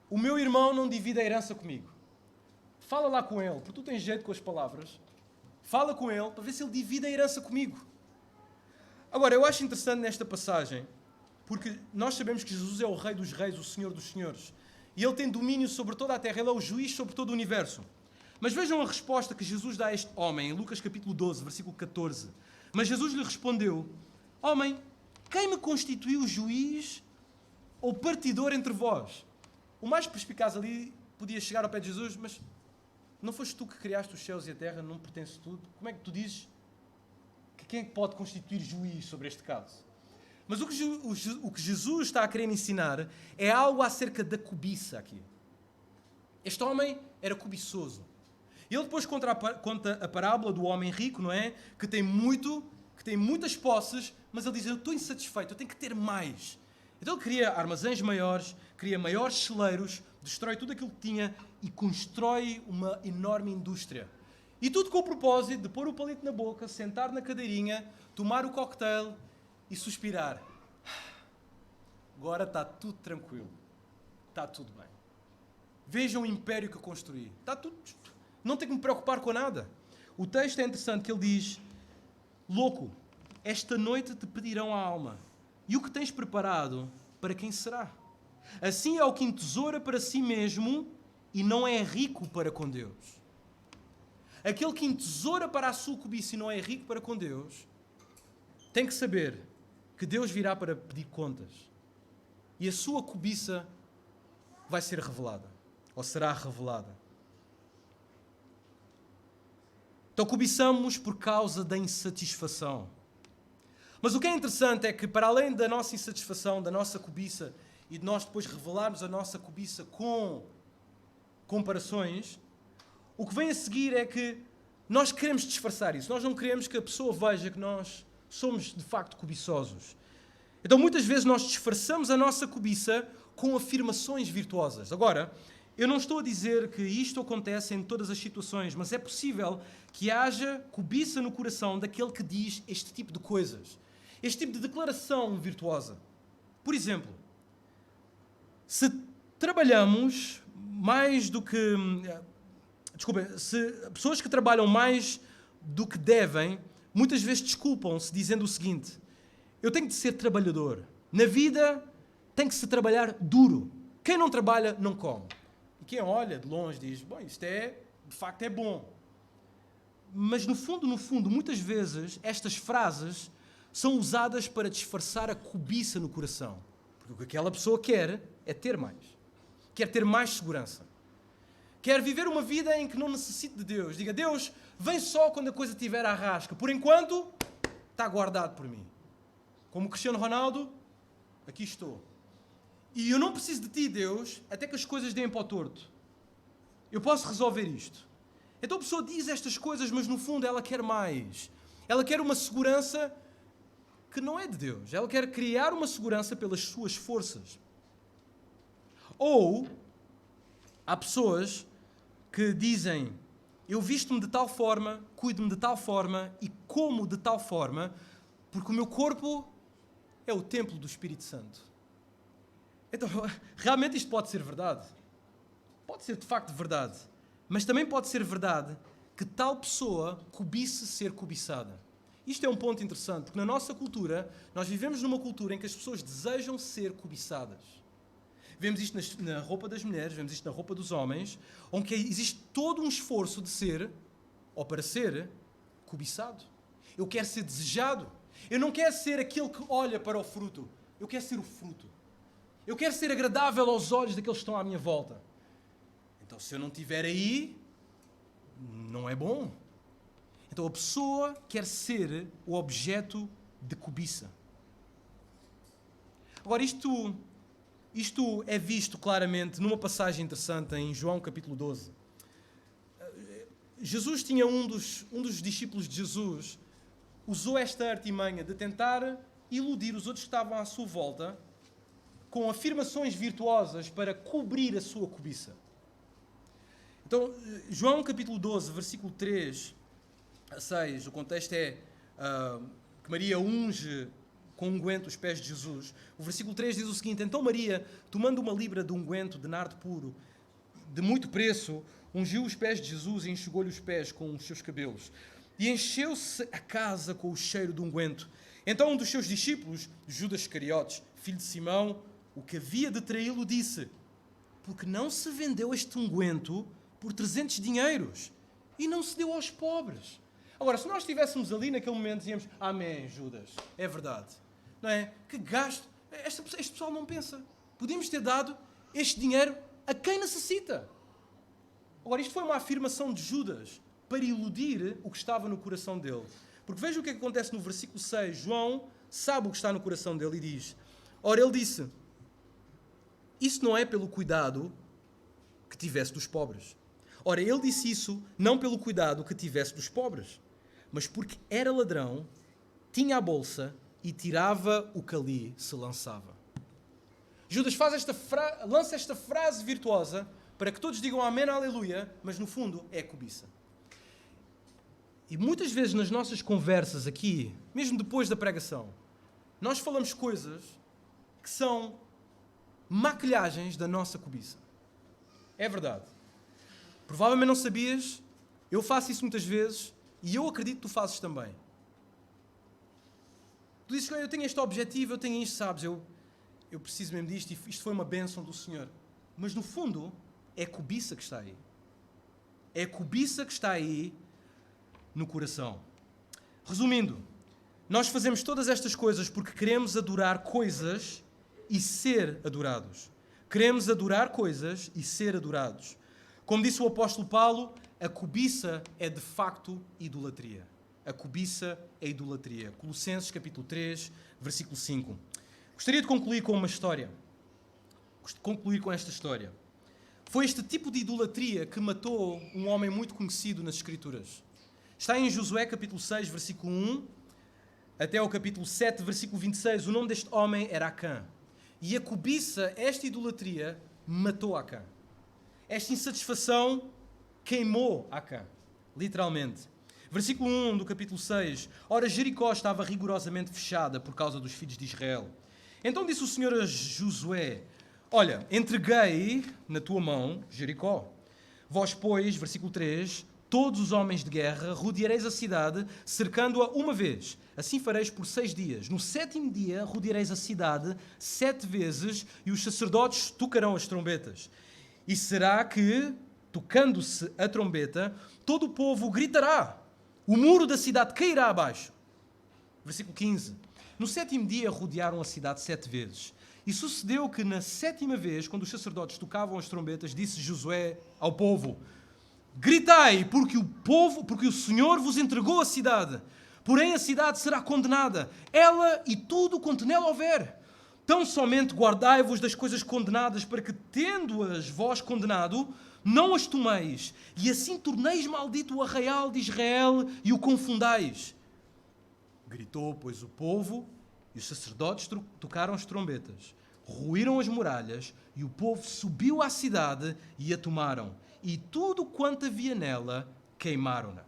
o meu irmão não divide a herança comigo. Fala lá com ele, porque tu tens jeito com as palavras. Fala com ele para ver se ele divide a herança comigo. Agora, eu acho interessante nesta passagem, porque nós sabemos que Jesus é o Rei dos Reis, o Senhor dos Senhores. E Ele tem domínio sobre toda a terra. Ele é o juiz sobre todo o universo. Mas vejam a resposta que Jesus dá a este homem, em Lucas capítulo 12, versículo 14. Mas Jesus lhe respondeu, homem, quem me constituiu juiz ou partidor entre vós? O mais perspicaz ali podia chegar ao pé de Jesus, mas não foste tu que criaste os céus e a terra, não pertence tudo. Como é que tu dizes que quem é que pode constituir juiz sobre este caso? Mas o que Jesus está a querer ensinar é algo acerca da cobiça aqui. Este homem era cobiçoso. Ele depois conta a parábola do homem rico, não é? Que tem muitas posses, mas ele diz, eu estou insatisfeito, eu tenho que ter mais. Então ele cria armazéns maiores, cria maiores celeiros, destrói tudo aquilo que tinha e constrói uma enorme indústria. E tudo com o propósito de pôr o palito na boca, sentar na cadeirinha, tomar o cocktail e suspirar. Agora está tudo tranquilo. Está tudo bem. Vejam o império que eu construí. Está tudo... Não tenho que me preocupar com nada. O texto é interessante que ele diz, louco, esta noite te pedirão a alma. E o que tens preparado, para quem será? Assim é o que entesoura para si mesmo e não é rico para com Deus. Aquele que entesoura para a sua cobiça e não é rico para com Deus, tem que saber que Deus virá para pedir contas. E a sua cobiça vai ser revelada. Ou será revelada. Então cobiçamos por causa da insatisfação. Mas o que é interessante é que, para além da nossa insatisfação, da nossa cobiça, e de nós depois revelarmos a nossa cobiça com comparações, o que vem a seguir é que nós queremos disfarçar isso. Nós não queremos que a pessoa veja que nós somos de facto cobiçosos. Então muitas vezes nós disfarçamos a nossa cobiça com afirmações virtuosas. Agora, eu não estou a dizer que isto acontece em todas as situações, mas é possível que haja cobiça no coração daquele que diz este tipo de coisas. Este tipo de declaração virtuosa. Por exemplo, se trabalhamos mais do que... se pessoas que trabalham mais do que devem, muitas vezes desculpam-se dizendo o seguinte, eu tenho de ser trabalhador. Na vida, tem que se trabalhar duro. Quem não trabalha, não come. E quem olha de longe diz, bom, isto de facto é bom. Mas no fundo, muitas vezes, estas frases são usadas para disfarçar a cobiça no coração. Porque o que aquela pessoa quer é ter mais. Quer ter mais segurança. Quer viver uma vida em que não necessite de Deus. Diga, Deus, vem só quando a coisa estiver à rasca. Por enquanto, está guardado por mim. Como o Cristiano Ronaldo, aqui estou. E eu não preciso de ti, Deus, até que as coisas deem para o torto. Eu posso resolver isto. Então a pessoa diz estas coisas, mas no fundo ela quer mais. Ela quer uma segurança que não é de Deus. Ela quer criar uma segurança pelas suas forças. Ou há pessoas que dizem, eu visto-me de tal forma, cuido-me de tal forma e como de tal forma, porque o meu corpo é o templo do Espírito Santo. Então, realmente isto pode ser verdade. Pode ser de facto verdade. Mas também pode ser verdade que tal pessoa cobice ser cobiçada. Isto é um ponto interessante, porque na nossa cultura, nós vivemos numa cultura em que as pessoas desejam ser cobiçadas. Vemos isto na roupa das mulheres, vemos isto na roupa dos homens, onde existe todo um esforço de ser, ou para ser, cobiçado. Eu quero ser desejado. Eu não quero ser aquele que olha para o fruto. Eu quero ser o fruto. Eu quero ser agradável aos olhos daqueles que estão à minha volta. Então, se eu não estiver aí, não é bom. Então, a pessoa quer ser o objeto de cobiça. Agora, isto é visto claramente numa passagem interessante em João capítulo 12. Jesus tinha um dos discípulos de Jesus, usou esta artimanha de tentar iludir os outros que estavam à sua volta com afirmações virtuosas para cobrir a sua cobiça. Então, João capítulo 12, versículo 3 a 6, o contexto é que Maria unge com unguento os pés de Jesus. O versículo 3 diz o seguinte, então Maria, tomando uma libra de unguento de nardo puro, de muito preço, ungiu os pés de Jesus e enxugou-lhe os pés com os seus cabelos. E encheu-se a casa com o cheiro do unguento. Então um dos seus discípulos, Judas Iscariotes, filho de Simão, o que havia de traí-lo, disse, porque não se vendeu este unguento por 300 dinheiros e não se deu aos pobres. Agora, se nós estivéssemos ali naquele momento, dizíamos, amém, Judas, é verdade. Não é? Que gasto. Este pessoal não pensa. Podíamos ter dado este dinheiro a quem necessita. Agora, isto foi uma afirmação de Judas para iludir o que estava no coração dele. Porque veja o que acontece no versículo 6. João sabe o que está no coração dele e diz, ora, ele disse, isso não é pelo cuidado que tivesse dos pobres. Ora, ele disse isso não pelo cuidado que tivesse dos pobres, mas porque era ladrão, tinha a bolsa e tirava o que ali se lançava. Judas lança esta frase virtuosa para que todos digam amém, aleluia, mas no fundo é cobiça. E muitas vezes nas nossas conversas aqui, mesmo depois da pregação, nós falamos coisas que são maquilhagens da nossa cobiça. É verdade. Provavelmente não sabias, eu faço isso muitas vezes e eu acredito que tu fazes também. Tu dizes, eu tenho este objetivo, eu tenho isto, sabes, eu preciso mesmo disto e isto foi uma bênção do Senhor. Mas no fundo, é a cobiça que está aí. É a cobiça que está aí no coração. Resumindo, nós fazemos todas estas coisas porque queremos adorar coisas e ser adorados. Queremos adorar coisas e ser adorados. Como disse o apóstolo Paulo, a cobiça é de facto idolatria. A cobiça é idolatria. Colossenses capítulo 3, versículo 5. Gostaria de concluir com uma história. Concluir com esta história. Foi este tipo de idolatria que matou um homem muito conhecido nas Escrituras. Está em Josué capítulo 6, versículo 1, até ao capítulo 7, versículo 26. O nome deste homem era Acã. E a cobiça, esta idolatria, matou Acã. Esta insatisfação queimou Acã, literalmente. Versículo 1 do capítulo 6. Ora, Jericó estava rigorosamente fechada por causa dos filhos de Israel. Então disse o Senhor a Josué, olha, entreguei na tua mão Jericó. Vós, pois, versículo 3, todos os homens de guerra, rodeareis a cidade, cercando-a uma vez. Assim fareis por 6 dias. No 7º dia, rodeareis a cidade 7 vezes, e os sacerdotes tocarão as trombetas. E será que, tocando-se a trombeta, todo o povo gritará. O muro da cidade cairá abaixo. Versículo 15. No 7º dia, rodearam a cidade 7 vezes. E sucedeu que, na 7ª vez, quando os sacerdotes tocavam as trombetas, disse Josué ao povo: gritai, porque o Senhor vos entregou a cidade. Porém a cidade será condenada, ela e tudo quanto nela houver. Tão somente guardai-vos das coisas condenadas, para que, tendo-as vós condenado, não as tomeis, e assim torneis maldito o arraial de Israel e o confundais. Gritou, pois, o povo, e os sacerdotes tocaram as trombetas, ruíram as muralhas, e o povo subiu à cidade e a tomaram. E tudo quanto havia nela, queimaram-na.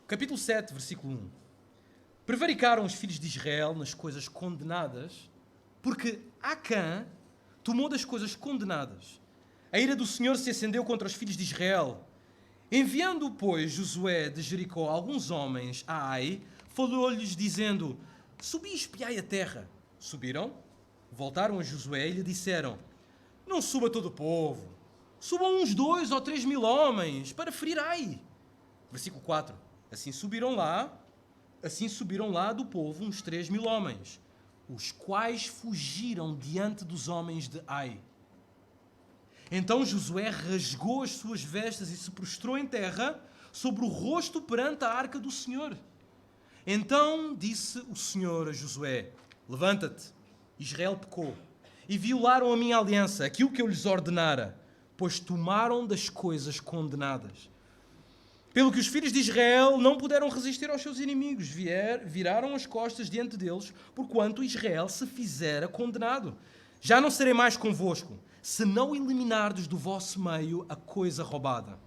Capítulo 7, versículo 1. Prevaricaram os filhos de Israel nas coisas condenadas, porque Acã tomou das coisas condenadas. A ira do Senhor se acendeu contra os filhos de Israel. Enviando, pois, Josué de Jericó alguns homens a Ai, falou-lhes dizendo: subi e espiai a terra. Subiram, voltaram a Josué e lhe disseram: não suba todo o povo, subam uns 2 ou 3 mil homens para ferir Ai. Versículo 4. Assim subiram lá do povo uns 3 mil homens, os quais fugiram diante dos homens de Ai. Então Josué rasgou as suas vestes e se prostrou em terra, sobre o rosto perante a arca do Senhor. Então disse o Senhor a Josué: levanta-te, Israel pecou, e violaram a minha aliança, aquilo que eu lhes ordenara, pois tomaram das coisas condenadas. Pelo que os filhos de Israel não puderam resistir aos seus inimigos, viraram as costas diante deles, porquanto Israel se fizera condenado. Já não serei mais convosco, se não eliminardes do vosso meio a coisa roubada.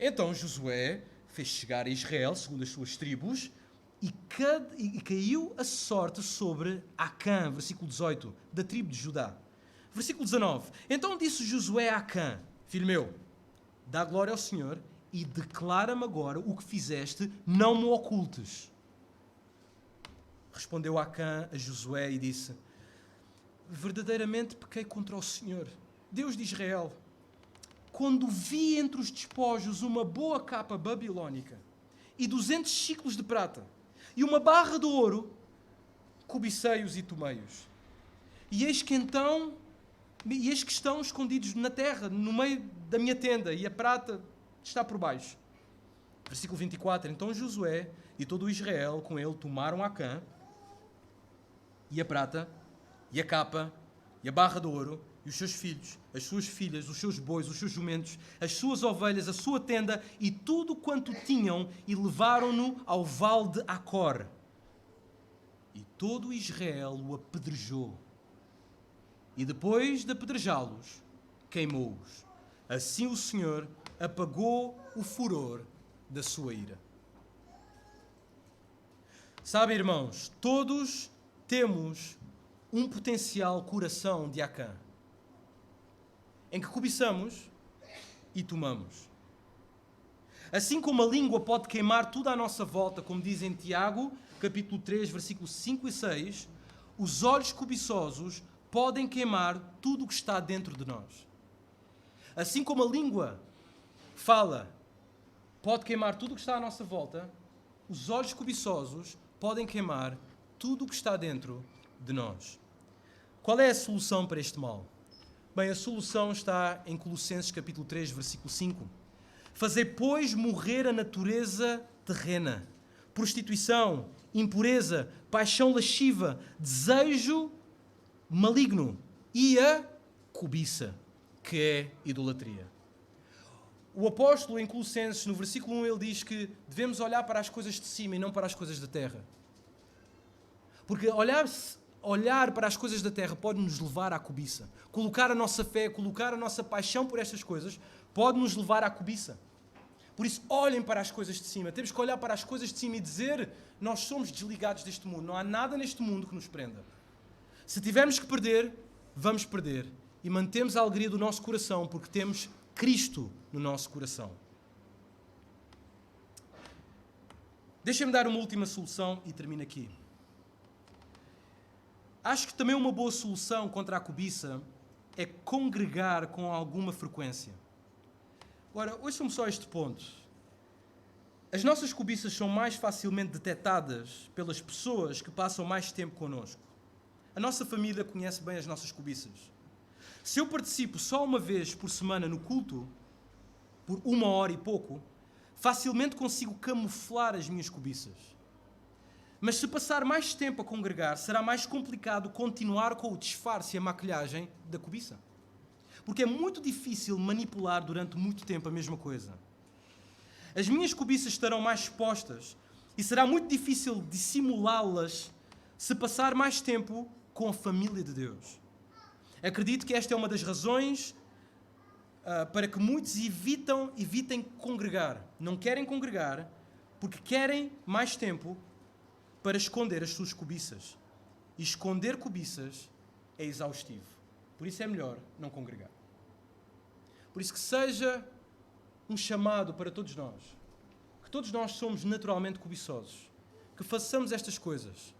Então Josué fez chegar a Israel, segundo as suas tribos, e caiu a sorte sobre Acã, versículo 18, da tribo de Judá. Versículo 19. Então disse Josué a Acã: filho meu, dá glória ao Senhor e declara-me agora o que fizeste, não me ocultes. Respondeu Acã a Josué e disse: verdadeiramente pequei contra o Senhor, Deus de Israel, quando vi entre os despojos uma boa capa babilónica e 200 siclos de prata e uma barra de ouro, cobicei-os e tomei-os. E eis que estão escondidos na terra, no meio da minha tenda, e a prata está por baixo. Versículo 24. Então Josué e todo o Israel com ele tomaram Acã e a prata e a capa e a barra de ouro e os seus filhos, as suas filhas, os seus bois, os seus jumentos, as suas ovelhas, a sua tenda e tudo quanto tinham, e levaram-no ao vale de Acor. E todo Israel o apedrejou. E depois de apedrejá-los, queimou-os. Assim o Senhor apagou o furor da sua ira. Sabe, irmãos, todos temos um potencial coração de Acã, em que cobiçamos e tomamos. Assim como a língua pode queimar tudo à nossa volta, como diz em Tiago, capítulo 3, versículos 5 e 6, os olhos cobiçosos podem queimar tudo o que está dentro de nós. Assim como a língua fala, pode queimar tudo o que está à nossa volta, os olhos cobiçosos podem queimar tudo o que está dentro de nós. Qual é a solução para este mal? Bem, a solução está em Colossenses capítulo 3, versículo 5. Fazei, pois, morrer a natureza terrena, prostituição, impureza, paixão lasciva, desejo maligno e a cobiça, que é idolatria. O apóstolo em Colossenses, no versículo 1, ele diz que devemos olhar para as coisas de cima e não para as coisas da terra. Porque olhar para as coisas da terra pode nos levar à cobiça. Colocar a nossa fé, colocar a nossa paixão por estas coisas pode nos levar à cobiça. Por isso, olhem para as coisas de cima. Temos que olhar para as coisas de cima e dizer: nós somos desligados deste mundo. Não há nada neste mundo que nos prenda. Se tivermos que perder, vamos perder. E mantemos a alegria do nosso coração porque temos Cristo no nosso coração. Deixem-me dar uma última solução e termino aqui. Acho que também uma boa solução contra a cobiça é congregar com alguma frequência. Agora, ouçam-me só este ponto. As nossas cobiças são mais facilmente detectadas pelas pessoas que passam mais tempo connosco. A nossa família conhece bem as nossas cobiças. Se eu participo só uma vez por semana no culto, por 1 hora e pouco, facilmente consigo camuflar as minhas cobiças. Mas se passar mais tempo a congregar, será mais complicado continuar com o disfarce e a maquilhagem da cobiça. Porque é muito difícil manipular durante muito tempo a mesma coisa. As minhas cobiças estarão mais expostas e será muito difícil dissimulá-las se passar mais tempo com a família de Deus. Acredito que esta é uma das razões para que muitos evitem congregar. Não querem congregar porque querem mais tempo para esconder as suas cobiças. E esconder cobiças é exaustivo. Por isso é melhor não congregar. Por isso que seja um chamado para todos nós. Que todos nós somos naturalmente cobiçosos. Que façamos estas coisas.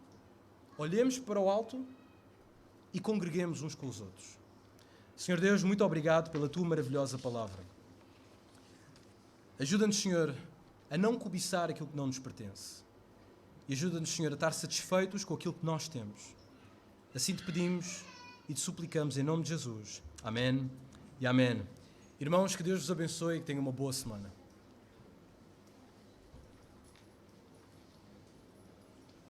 Olhemos para o alto e congreguemos uns com os outros. Senhor Deus, muito obrigado pela Tua maravilhosa palavra. Ajuda-nos, Senhor, a não cobiçar aquilo que não nos pertence. E ajuda-nos, Senhor, a estar satisfeitos com aquilo que nós temos. Assim te pedimos e te suplicamos em nome de Jesus. Amém e amém. Irmãos, que Deus vos abençoe e que tenham uma boa semana.